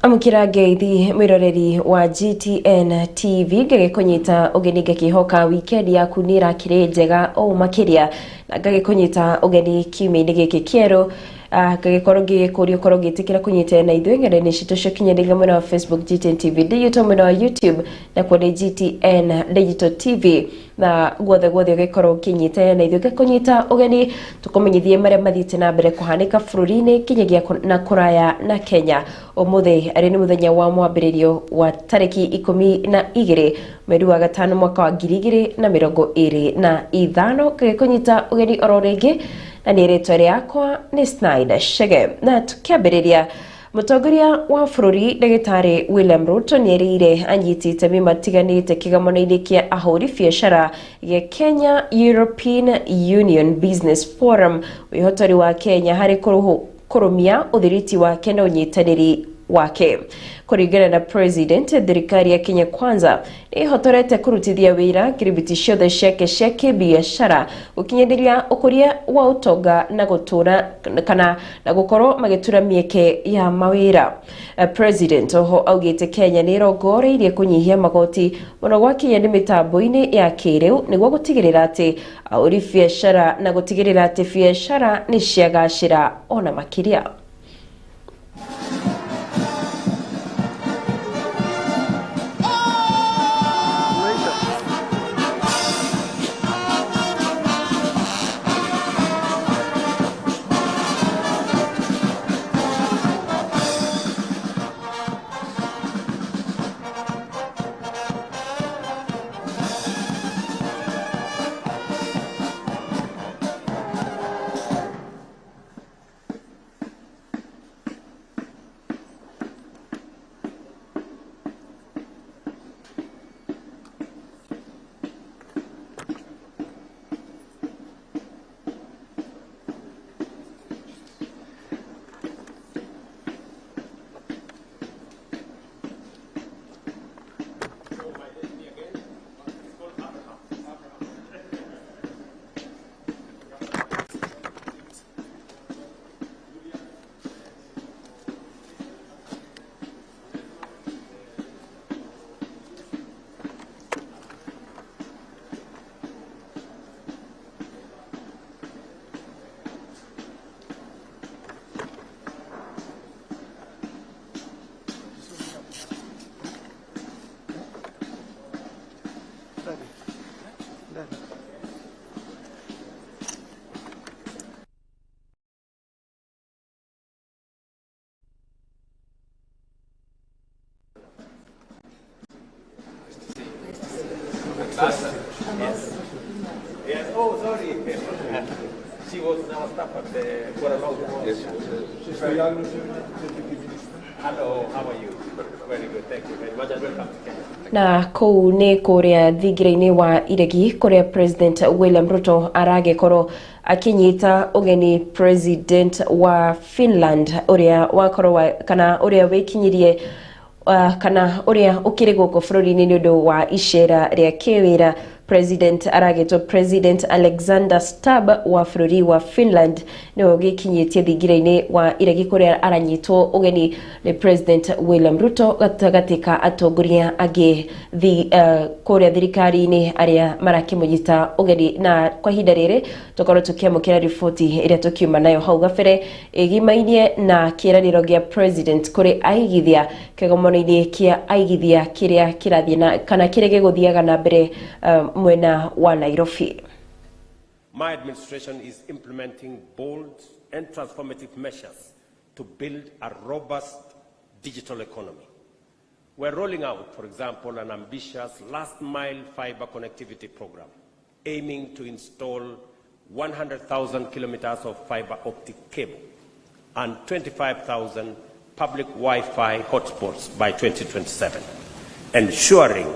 Amukira ngeithi mwiroreri wa GTN TV ngagikunyita ugeni ngakihoka weekend yaku nirakire njega o makiria na ngagikunyita ugeni kiumia-ini giki kieru ngagikorwo ngikuria ukorwo ngitikira kunyita na ithuĩ ng'enda-inĩ citũ cia ũkinyanĩria mwena wa Facebook GTN TV digital, mwena wa YouTube na kwenye GTN Digital TV na guothe ugikorwo ukinyita na ithuĩ ngakunyita ugeni tukumenyithie maria mathiĩte na mbere kuhanika bũrũri-inĩ kinyagia na kuraya na Kenya. Umuthi ari ni muthenya wa mwambĩrĩrio wa tariki 12 mweri wa gatano mwaka wa 2025 ngagikunyita ugeni oro ringi na ni rĩtwa rĩakwa nĩ Snaida Chege. Na tukiambĩrĩria, mũtongoria wa bũrũri Ndagĩtarĩ William Ruto nĩerĩire anyiti itemi matiganĩte kĩgomano-inĩ kĩa ahũri biacara gĩa Kenya European Union Business Forum wĩhotori wa Kenya harĩ kũrũmia ũthiriti wake na ũnyitanĩri wake. Kũringana na President, thirikari ya Kenya Kwanza nĩĩhotorete kũrutithia wĩra ngiribiti ciothe ciake cia kĩbiacara gũkinyanĩria ũkũria wa ũtonga na gũtũra kana na gũkorwo magĩtura mĩeke ya mawĩra. President oho augĩte Kenya nĩĩrongoreirie kũnyihia magoti mũno gwakinya nĩ mĩtambo-inĩ ya kĩrĩu nĩguo gũtigĩrĩra atĩ ahũri biacara na gũtigĩrĩra atĩ biacara nĩ ciagacĩra ona makĩria. Yes. Yes. Oh, sorry. She was now staff at the for a long time. Yes. She's very young. Hello, how are you? Very good. Thank you very much and welcome to Kenya. Na kuu nĩ kũrĩa thingira-inĩ wa iregi kũrĩa President William Ruto aragikorwo akinyita ugeni President wa Finland ũrĩa wakorwo kana ũrĩa wĩkinyirie kana ũrĩa ũkĩrĩ gũkũ bũrũri-inĩ nĩ ũndũ wa icera rĩa kĩwĩra. President aragĩtwo President Alexander Stubb wa bũrũri wa Finland nĩwe ũgĩkinyĩtie thingira-inĩ wa iregi kũrĩa aranyitwo ugeni nĩ President William Ruto gatagatĩ ka atongoria angĩ kũrĩa thirikari-inĩ arĩa marakĩmũnyita ugeni. Na kwa ihinda rĩrĩ tũkorwo tũkĩamũkĩra riboti ĩrĩa tũkiuma nayo hau gabere ĩgimainie na kĩĩranĩro gĩa President kũrĩ aigithia kĩgomano-inĩ kĩa aigithia kĩrĩa kĩrathiĩ na kana kĩrĩa gĩgũthiaga na mbere mwena wa Nairobi. My administration is implementing bold and transformative measures to build a robust digital economy. We're rolling out, for example, an ambitious last-mile fiber connectivity program, aiming to install 100,000 kilometers of fiber optic cable and 25,000 public Wi-Fi hotspots by 2027, ensuring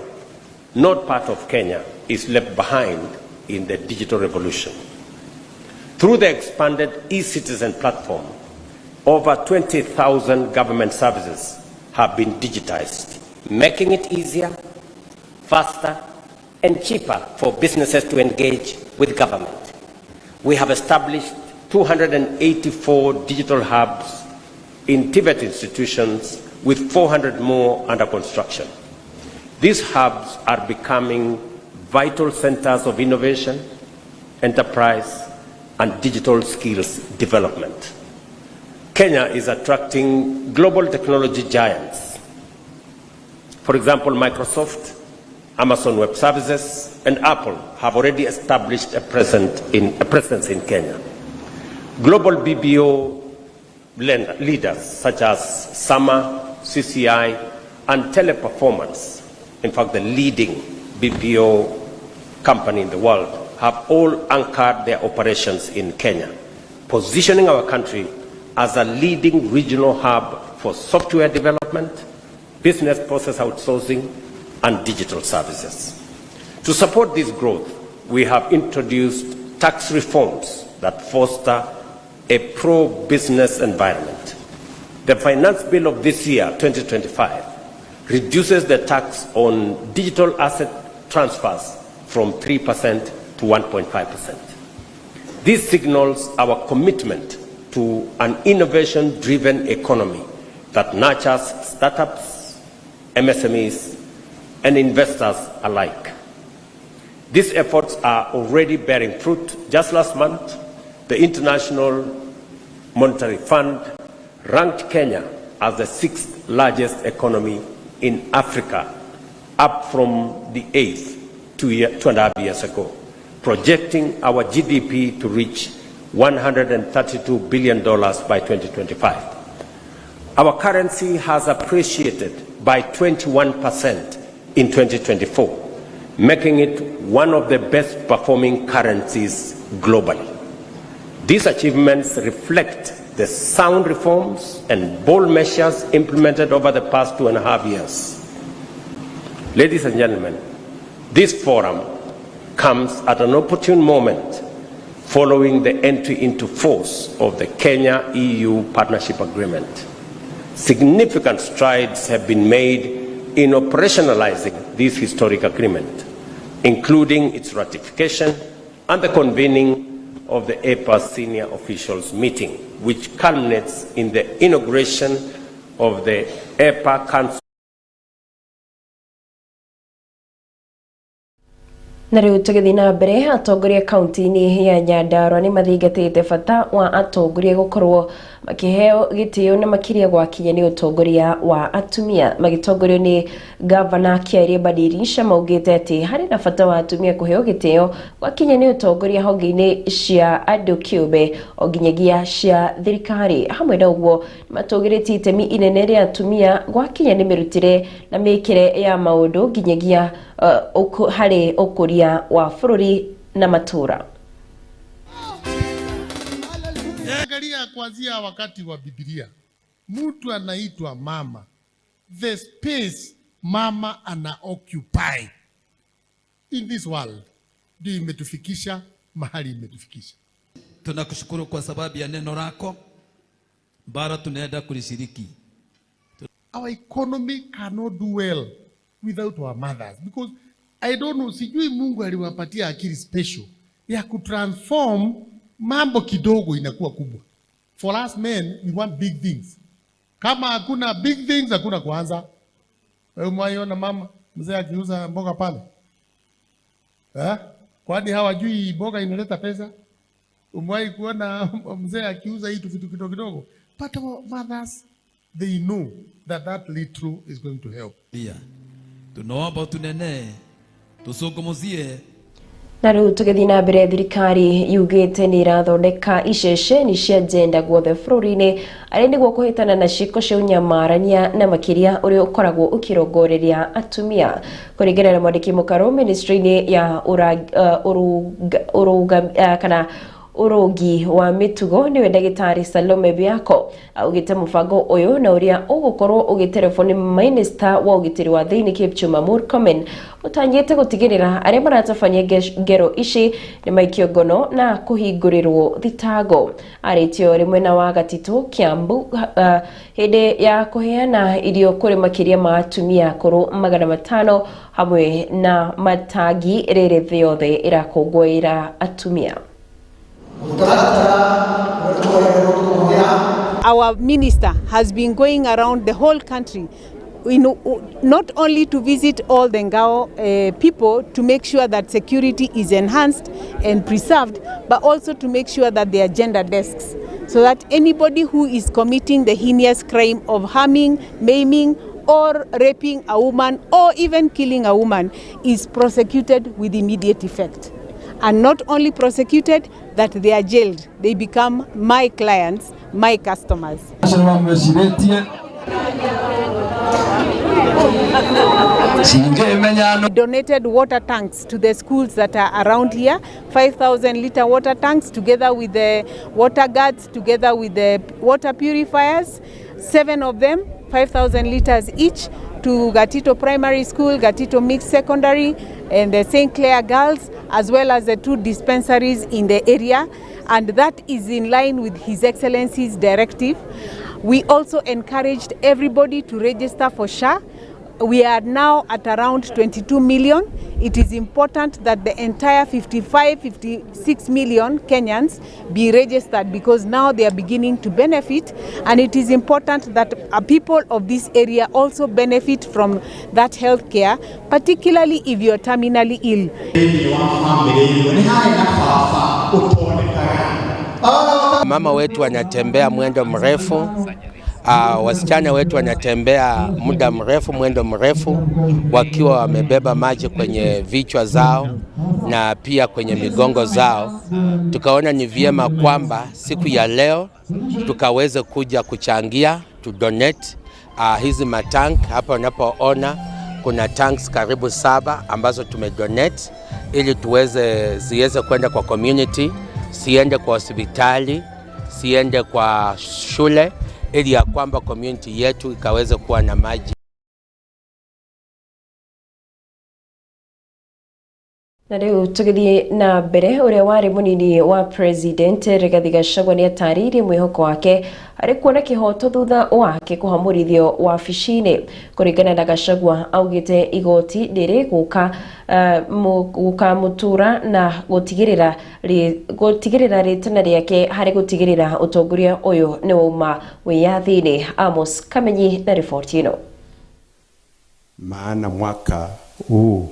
no part of Kenya is left behind in the digital revolution. Through the expanded eCitizen platform, over 20,000 government services have been digitized, making it easier, faster, and cheaper for businesses to engage with government. We have established 284 digital hubs in Tibet institutions with 400 more under construction. These hubs are becoming vital centers of innovation, enterprise, and digital skills development. Kenya is attracting global technology giants. For example, Microsoft, Amazon Web Services, and Apple have already established a presence in Kenya. Global BPO leaders such as Sama, CCI, and Teleperformance, in fact the leading BPO company in the world, have all anchored their operations in Kenya, positioning our country as a leading regional hub for software development, business process outsourcing, and digital services. To support this growth, we have introduced tax reforms that foster a pro-business environment. The finance bill of this year, 2025, reduces the tax on digital asset transfers from 3% to 1.5%. This signals our commitment to an innovation-driven economy that nurtures startups, MSMEs, and investors alike. These efforts are already bearing fruit. Just last month, the International Monetary Fund ranked Kenya as the 6th largest economy in Africa, up from the 8th 2.5 years ago, projecting our GDP to reach $132 billion by 2025. Our currency has appreciated by 21% in 2024, making it one of the best performing currencies globally. These achievements reflect the sound reforms and bold measures implemented over the past 2.5 years. Ladies and gentlemen, this forum comes at an opportune moment following the entry into force of the Kenya-EU Partnership Agreement. Significant strides have been made in operationalizing this historic agreement, including its ratification and the convening of the EPA senior officials meeting, which culminates in the inauguration of the EPA Council. Na riu tugithi na mbere atongoria kaunti-ini ya Nyandarua ni mathingatite bata wa atongoria gukorwo makiheo gitio na makiria gwakinya ni utongoria wa atumia. Magitongorio ni gavana Kiaria Badirisha maugite ati hari na bata wa atumia kuheo gitio gwakinya ni utongoria honge-ini cia andu kiumbe oginyagia cia thirikari. Hamwe na uguo matugirite itemi inene ria atumia gwakinya ni mirutire na mikire ya maundu ginyagia hari ukuria wa bururi na matura. Angalia kuanzia wakati wa Biblia, mtu anaitwa mama, the space mama ana occupy in this world ndio imetufikisha mahali imetufikisha. Tunakushukuru kwa sababu ya neno lako, bara tunaenda kulishiriki. Our economy cannot do well without our mothers, because I don't know, sijui Mungu aliwapatia akili special ya kutransform mambo kidogo inakuwa kubwa. For us men, we want big things. Kama hakuna big things, hakuna kuanza. Wewe umeiona mama mzee akiuza mboga pale? Kwani hawajui mboga inaleta pesa? Umewahi kuona mzee akiuza hii vitu kidogo kidogo? But our mothers, they know that that little is going to help. Yeah. Tunaomba tunene tusungumuzie. Na riu tugithi na mbere thirikari yugite ni irathondeka iceceni cia gender guothe bururi-ini ari niguo kuhitana na ciiko cia unyamarania na makiria uria ukoragwo ukirongoreria atumia. Kuringana na mwandiki mukaro ministry-ini ya urogi wa mitugo niwe ndagitari Salome Biako augite mubango uyu na uria ugukorwo ugitelefoni minister wa ugitiri wa thiini Kipchumba Murkomen utanyite gutigirira aria maratabania ngero ici ni maikio ngono na kuhingurirwo thitango. Aritio rimwe na wa Gatito Kiambu hindi ya kuheana irio kuri makiria ma atumia kuru 500 hamwe na matagi riri thi yothe irakungwira atumia. Mutaratara wetu wa Our minister has been going around the whole country, not only to visit all the Ngao people to make sure that security is enhanced and preserved, but also to make sure that there are gender desks, so that anybody who is committing the heinous crime of harming, maiming, or raping a woman, or even killing a woman, is prosecuted with immediate effect. And not only prosecuted, that they are jailed. They become my clients, my customers. Donated water tanks to the schools that are around here, 5,000-liter water tanks, together with the water guards, together with the water purifiers, 7 of them, 5,000 liters each, to Gatito Primary School, Gatito Mixed Secondary, and the St. Clair Girls, as well as the 2 dispensaries in the area. And that is in line with His Excellency's directive. We also encouraged everybody to register for SHA. We are now at around 22 million. It is important that the entire 56 million Kenyans be registered, because now they are beginning to benefit, and it is important that people of this area also benefit from that health care, particularly if you are terminally ill. Mama wetu wanatembea mwendo mrefu. Wasichana wetu wanatembea muda mrefu, mwendo mrefu, wakiwa wamebeba maji kwenye vichwa zao na pia kwenye migongo zao. Tukaona ni vyema kwamba siku ya leo tukaweze kuja kuchangia, to donate hizi matank. Hapa unapoona kuna tanks karibu 7 ambazo tumedonate, ili ziweze kwenda kwa community, siende kwa hospitali, siende kwa shule, ili ya kwamba community yetu ikaweze kuwa na maji. Na rĩu tũgĩthiĩ na mbere, ũrĩa warĩ mũnini wa President Rigathi Gachagua nĩ atarĩirie mwĩhoko wake harĩ kuona kĩhoto thutha wake kũhamũrithio wabici-inĩ. Kũringana na Gachagua, augĩte igoti rĩrĩ gũkamũtura na gũtigĩrĩra rĩtana rĩake harĩ gũtigĩrĩra ũtongoria ũyũ nĩ wauma wĩyathi-inĩ. Amos Kamenyi na riboti ĩno. Maana mwaka huu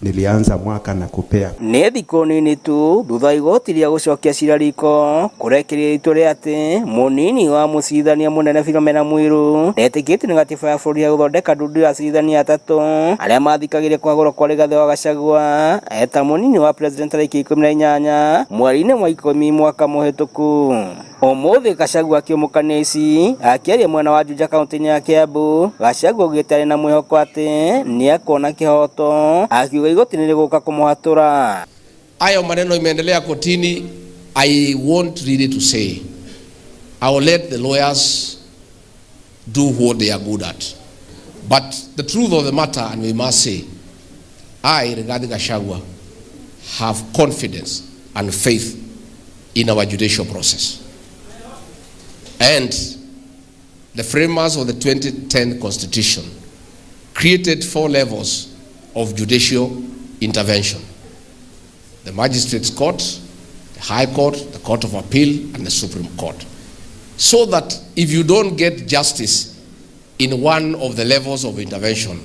nilianza mwaka na kupea nĩ thikũ nini tu thutha igoti rĩa gũcokia cira riko kũrekereria itua rĩa atĩ mũnini wa mũcirithania mũnene Philomena Mwilu nĩetĩkĩtie nĩ gatiba ya bũrũri ya gũthondeka ndundu ya acirithania atatũ arĩa mathikagĩrĩria kwagũrwo kwa Rigathi wa Gachagua eta mũnini wa president tarĩki 18 mweri-inĩ wa 10 mwaka mũhĩtũku. Ũmũthĩ Gachagua akĩũmũkania ici akĩaria mwena wa Juja kaunti-inĩ ya Kiambu. Gachagua augĩte arĩ na mwĩhoko atĩ nĩekuona kĩhoto, akiuga igoti nĩrĩgũka kũmũhatũra. Hayo maneno imeendelea kotini. I want really to say I will let the lawyers do what they are good at, but the truth of the matter, and we must say, I, Rigathi Gachagua, have confidence and faith in our judicial process. And the framers of the 2010 Constitution created 4 levels of judicial intervention: the Magistrates Court, the High Court, the Court of Appeal, and the Supreme Court. So that if you don't get justice in one of the levels of intervention,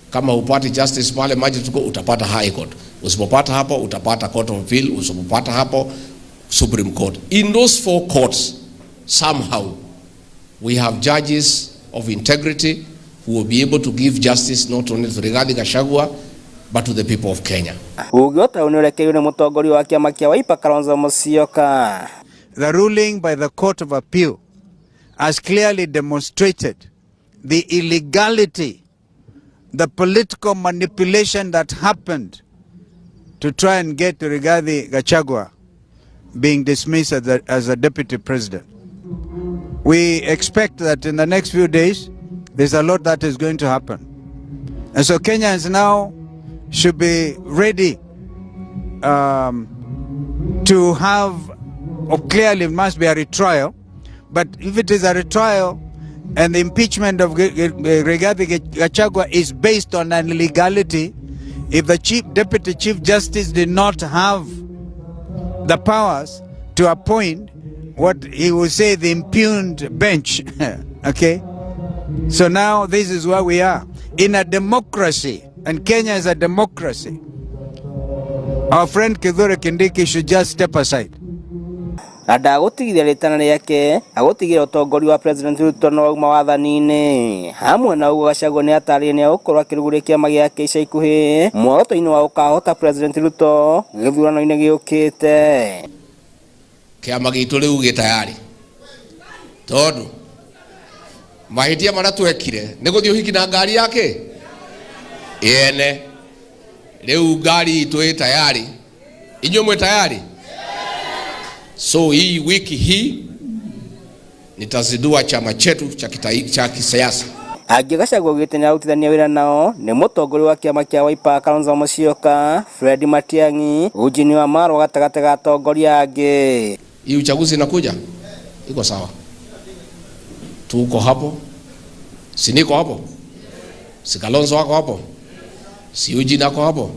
kama upati justice pale Magistrates Court, utapata High Court. Usipopata hapo, utapata Court of Appeal. Usipopata hapo, Supreme Court. In those 4 courts, somehow we have judges of integrity who will be able to give justice not only to Rigathi Gachagua but to the people of Kenya. The ruling by the Court of Appeal has clearly demonstrated the illegality, the political manipulation that happened to try and get Rigathi Gachagua being dismissed as a deputy president. We expect that in the next few days, there's a lot that is going to happen. And so Kenyans now should be ready to have, or clearly it must be a retrial, but if it is a retrial and the impeachment of Rigathi Gachagua is based on an illegality, if the Deputy Chief Justice did not have the powers to appoint what he will say the impugned bench. Okay? So now this is where we are. In a democracy, and Kenya is a democracy, our friend Kithure Kindiki should just step aside. Adagotigithia ritana riake agotigira utongori wa President Ruto no mawathani-ini hamwe na ugo Gachagua ni atari ni ukorwa kiruguri kiama giake ica ikuhi muoroto-ini wa ukahota President Ruto githurano-ini giukite. Kiama gitu riu gitayari tondu mahitia maria twekire ni guthio hiki na ngari yake yene riu ngari itu tayari inyo mwe tayari. So hii wiki hii nitazidua chama chetu cha kisiasa. Angi Gachagua gitenya arutithania wira nao ni mutongori wa kiama kia Wiper Kalonzo Musyoka, Fred Matiang'i, Eugene Wamalwa gatagati ga atongoria angi. Hii uchaguzi inakuja iko sawa, tuko hapo, si niko hapo, si Kalonzo wako hapo, si Eugene ako hapo,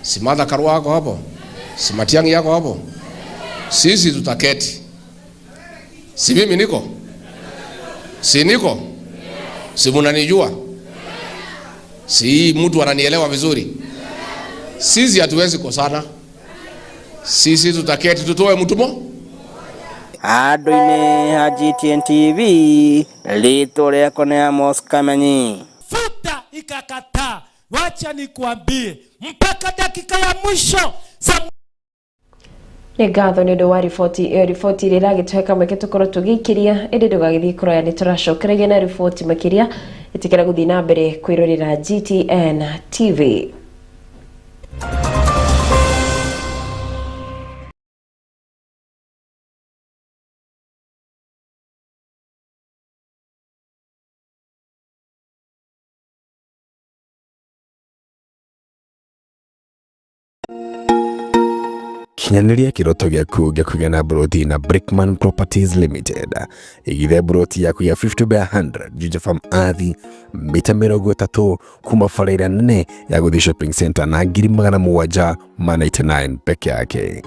si Martha Karua wako hapo, si Matiang'i yako hapo. Sisi tutaketi. Si mimi niko? Si niko? Si munanijua? Si mtu ananielewa vizuri? Sisi hatuwezi kosana. Sisi tutaketi tutoe mtu mo? Adoine ha GTN TV lito riako ni Amos Kamenyi. Futa ikakataa. Wacha nikuambie mpaka dakika ya mwisho Nĩ ngatho nĩ ũndũ wa riboti ĩrĩa ĩragĩtweka mweke tũkorwo tũgĩikĩria ĩndĩ ndũgagĩthiĩ kũraya nĩ tũracokereria na riboti makĩria ĩtĩkĩra gũthiĩ na mbere kwĩrorera GTN TV. Kinyanĩria kĩroto gĩaku gĩa kũgĩa na broti na Brickman Properties Limited. Igithia broti yaku ya 50 by 100 Juja Farm Athi mita 30 kuma bara ĩrĩa nene ya gũthiĩ shopping center na 799 peke yake.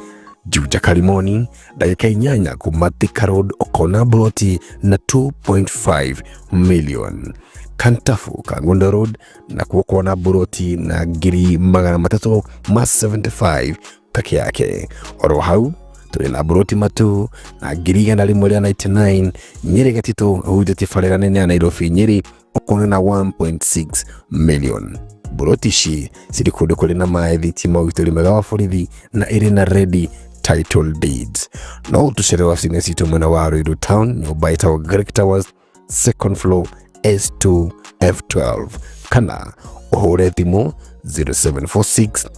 Juja Karimoni dakika 8 kuma Thika Road ukona broti na 2.5 million. Kantafu Kangondo Road na kuona broti na 375 peke yake. Oro hau tuli na broti matu na 199 Nyeri Gatito hujati farera nene ya Nairobi Nyeri ukona na 1.6 million. Broti shi siri kudu kule na maethi tima uituli megawa forithi na irina ready title deeds. No tusherewa sinesi tumena wa Ruiru Town nyubaita wa Greek Towers second floor S2 F12 kana uhore thimu 0746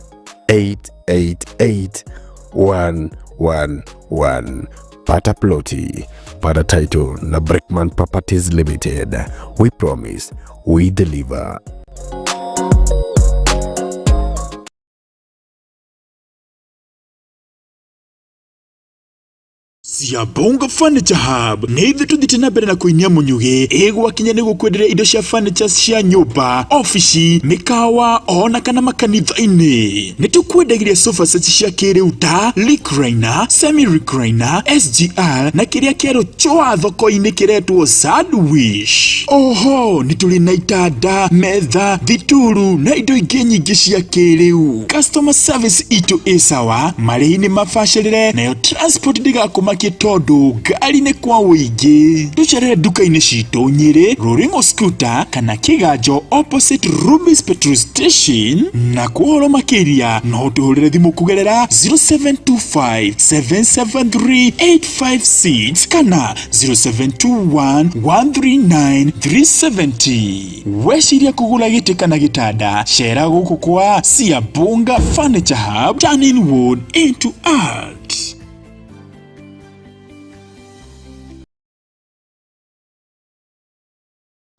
888-111. Pata ploti, pata title na Brickman Properties Limited. We promise, we deliver. Siabonga Furniture Hub neithe tuthite na mbere na kuinia munyugi igwa kinya ni gukwenderia indo cia furniture cia nyumba, office, mikawa ona kana makanitha-ini. Ni tukwendagiria sofa sets cia kiriu ta recliner, semi recliner, SGR na kiria kiero choa thoko-ini kiretwo sandwich. Oho ni tuli na itanda, metha, thituru na indo ingi nyingi cia kiriu. Customer service itu isawa, marĩhi mabacĩrĩre nayo transport ndigakumakie tondu ngari ni kwa wĩingĩ. Tuchere duka-ini citũ Nyeri, Ruringo Scooter kana Kiganjo opposite Rubis petrol station, na kuhoro makĩria no tuhũrĩre thimũ kugerera 0725 773 856 kana 0721 139 370. Weciria kugura gĩtĩ kana gĩtanda, cera gũkũ kwa Siabonga Furniture Hub, turning wood into art.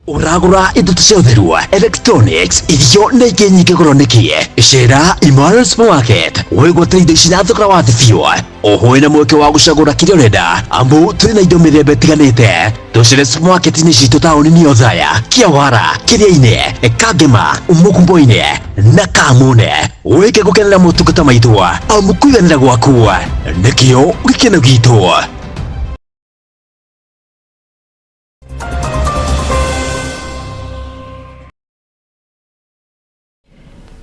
Uragura indo cia ũtheru, electronics, irio na ingĩ nyingĩ goro nĩkie. Cera Emmanuel Supermarket wĩgwata indo ici na thogora wa thĩ biũ. Oho wĩna mweke wa gũcagũra kĩrĩa ũrenda, amu tũrĩ na indo mĩthemba ĩtiganĩte. Tũcere supermarket-inĩ citũ taũni-inĩ ya Othaya, Kĩawara, Kĩrĩa-inĩ, Kangema, Mũkumbo-inĩ na Kamune. Wĩke gũkenera motungata maitũ, amu kũiganĩra gwaku nĩkĩo gĩkeno gitũ.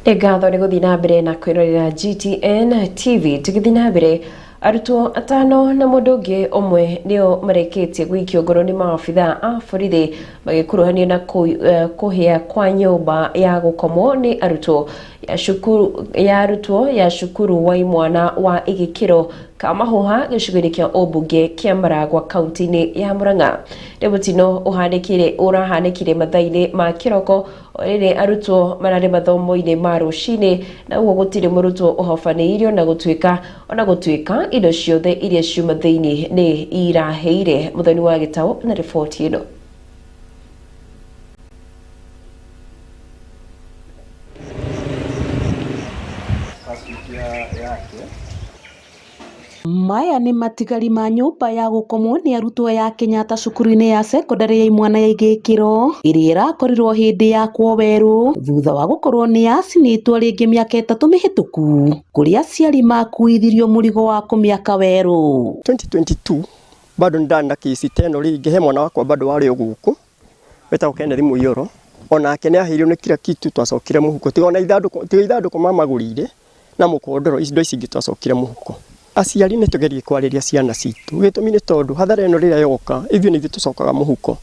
Ngatho nĩ gũthiĩ na mbere na kwĩrorera GTN TV tũgĩthiĩ na mbere. Arutwo atano na mũndũ ũngĩ ũmwe nĩo marĩkĩtie gũikio ngoro nĩ maabithaa a borithi magĩkuruhanio na kũhĩa kwa nyũmba ya gũkomwo nĩ arutwo ya cukuru wa imwana wa igĩkĩro Kamahuha gĩcigo-inĩ kĩa ũmbunge kĩa Maragwa kaunti-inĩ ya Murang'a. Mũtino ũrahanĩkire mathaa-inĩ ma kĩroko rĩrĩ arutwo mararĩ mathomo-inĩ ma rũcinĩ, na ũguo gũtirĩ mũrutwo ũhobanĩirio na gũtuĩka indo ciothe iria ciuma thĩinĩ nĩ irahĩire. Mũthoni wa Gĩtaũ na riboti ĩno. Maya nĩ matigari ma nyũmba ya gũkomwo nĩ arutwo ya Kenyatta cukuru-inĩ ya secondary ya imwana ya igĩkĩro ĩrĩa ĩrakorirwo hĩndĩ ya kwa werũ thutha wa gũkorwo nĩ yacinĩtwo rĩngĩ mĩaka 3 mĩhĩtũku kũrĩa aciari makuithirio mũrigo wa kũmĩaka werũ. 2022 bado ndana kesi teno rĩngĩ he mwana wakwa bado warĩ gũkũ wetagwo Kennedy Mũiyũro, onake nĩ aheirwo nĩ kila kitu twacokire mũhuko tigona ithandũkũ mamagũrire na mũkondoro indo ici ingĩ twacokire mũhuko. Aciari nĩ tũgerie kwarĩria ciana citũ gĩtũmi nĩ tondũ hathara ĩno rĩrĩa yoka ithio nĩ tũcokaga mũhuko,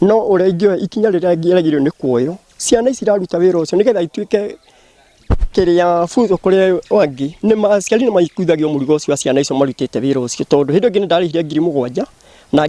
no ũrĩa ingĩoya ikinya rĩrĩa ngĩragĩrĩrio nĩ kuoyo ciana ici iraruta wĩra ũcio nĩgetha ituĩke kĩrĩa funzo kũrĩa wangĩ nĩ aciari nĩ maikuithagio mũrigo ũcio wa ciana icio marutĩte wĩra ũcio, tondũ hĩndĩ ĩngĩ nĩ ndarĩhire 7,000 na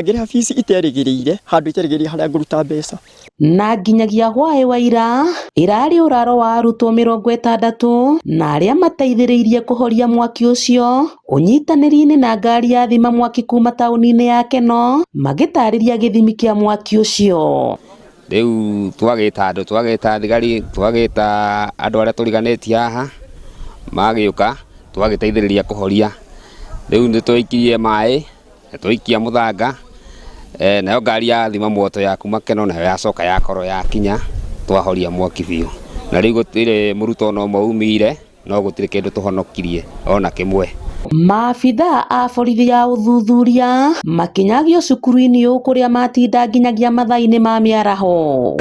ngĩrĩha fees iterĩgĩrĩire handũ iterĩgĩrĩire harĩa ngũruta mbeca. Na nginyagia hwaĩ wa ira ĩrarĩ ũraro wa arutwo 60 na arĩa mateithĩrĩirie kũhoria mwaki ũcio ũnyitanĩri-inĩ na ngari ya thima mwaki kuma taũni-inĩ ya Keno magĩtarĩria gĩthimi kĩa mwaki ũcio. Rĩu twagĩta thigari twagĩta andũ arĩa tũriganĩtie haha magĩũka twagĩteithĩrĩria kũhoria. Rĩu nĩ twaikirie maĩ twaikia mũthanga nayo ngari ya thima moto ya kuma Keno nayo yacoka yakorwo yakinya twahoria mwaki biũ, na rĩu gũtirĩ mũrutwo no maumire no gũtirĩ kĩndũ tũhonokirie ona kĩmwe. Maabithaa a borithi ya ũthuthuria makinyagio cukuru-inĩ ũyũ kũrĩa matinda nginyagia mathaa-inĩ ma mĩaraho.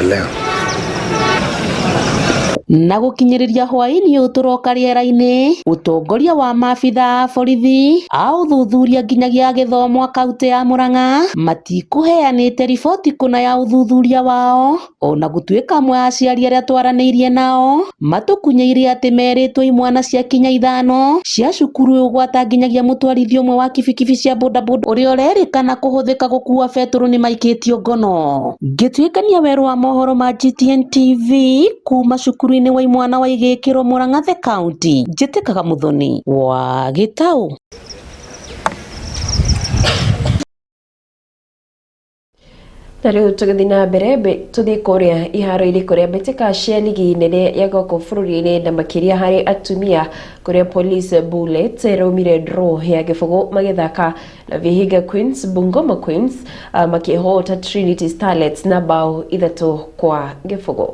Na gũkinyĩrĩria hwaĩ-inĩ ũyũ tũroka rĩera-inĩ ũtongoria wa maabithaa a borithi a ũthuthuria nginyagia gĩthomo kaunti ya Murang'a matikũheanĩte riboti kũna ya ũthuthuria wao, ona gũtuĩka amwe aciari arĩa twaranĩirie nao matũkunyĩire atĩ merĩtwo imwana cia kinya 5 cia cukuru ũyũ gwata nginyagia mũtwarithia ũmwe wa kibikibi cia bodaboda ũrĩa ũrerĩkana kũhũthĩka gũkua betũrũ nĩ maikĩtio ngono. Ngĩtuĩkania werũ wa mohoro ma GTN TV kuma cukuru wa imwana wa igĩkĩro Murang'a the county, njĩtĩkaga Mũthoni wa Gĩtaũ. Na rĩu tũgĩthiĩ na mbere tũthiĩ kũrĩa iharo-inĩ kũrĩa mbĩtĩka cia ligi nene ya gũkũ bũrũri-inĩ na makĩria harĩ atumia kũrĩa Police Bullet raumire draw ya gĩbũgũ magĩthaka na Vihiga Queens Bungoma Queens makĩhota Trinity Starlets na bao 3-0.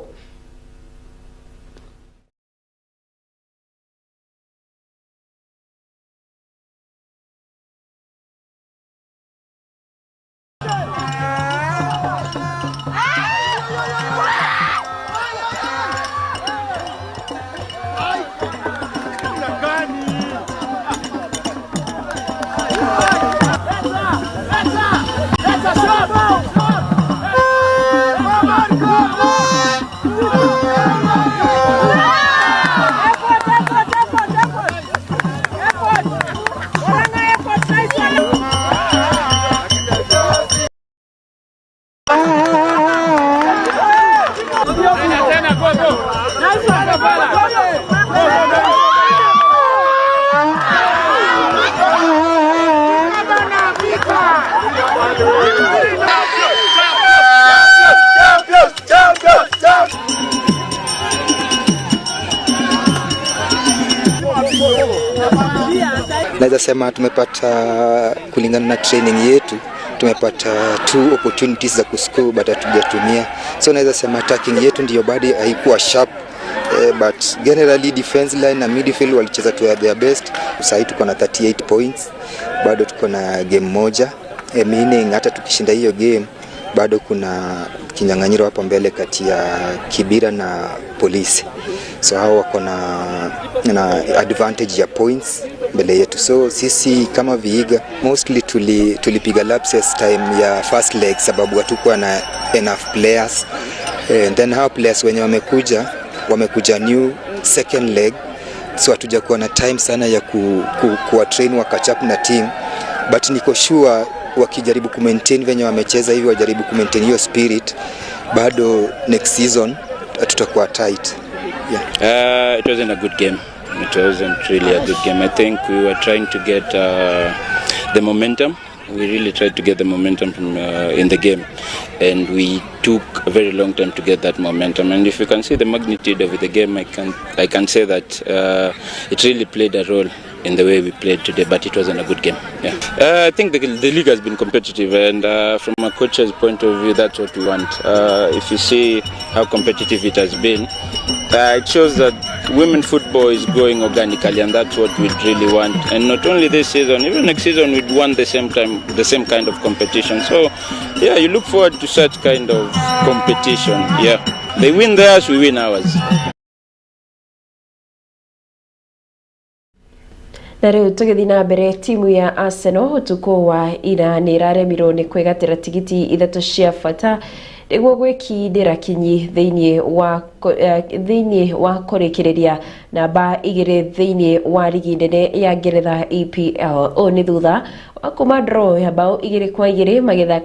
Naweza sema tumepata kulingana na training yetu tumepata 2 opportunities za kuscore but hatujatumia, so naweza sema attacking yetu ndio bado haikuwa sharp, but generally defense line na midfield walicheza to their best. Sasa tuko na 38 points, bado tuko na game moja, meaning hata tukishinda hiyo game bado kuna kinyang'anyiro hapo mbele kati ya Kibira na Polisi. so hao wako na advantage ya points mbele yetu. So sisi kama Vihiga mostly tulipiga lapses time ya first leg sababu hatukuwa na enough players, and then hao players wenye wamekuja new second leg, so hatuja kuwa na time sana ya kuwa train wa catch up na team, but niko sure wakijaribu kumaintain venye wamecheza hivi, wajaribu kumaintain hiyo spirit, bado next season tutakuwa tight. Yeah. It wasn't a good game. It wasn't really a good game. I think we were trying to get the momentum. We really tried to get the momentum from in the game, and we took a very long time to get that momentum. And if you can see the magnitude of the game, I can say that it really played a role in the way we played today, but it wasn't a good game. Yeah. I think the league has been competitive, and from a coach's point of view, that's what we want. If you see how competitive it has been, it shows that women football is growing organically, and that's what we really want. And not only this season, even next season we'd want the same kind of competition. So yeah, you look forward to such kind of competition. Yeah, they win theirs, we win ours. Na riu tugithi na mbere, timu ya Arsenal utuko wa ira ni raremirwo ni kwegatira tigiti ithatu cia bata niguo gwikindira kinyi thiini wa kurikireria namba 2 thiini wa ligi nene ya Ngeretha EPL. O ni thutha wa kuma draw ya bao 2-2 magithaka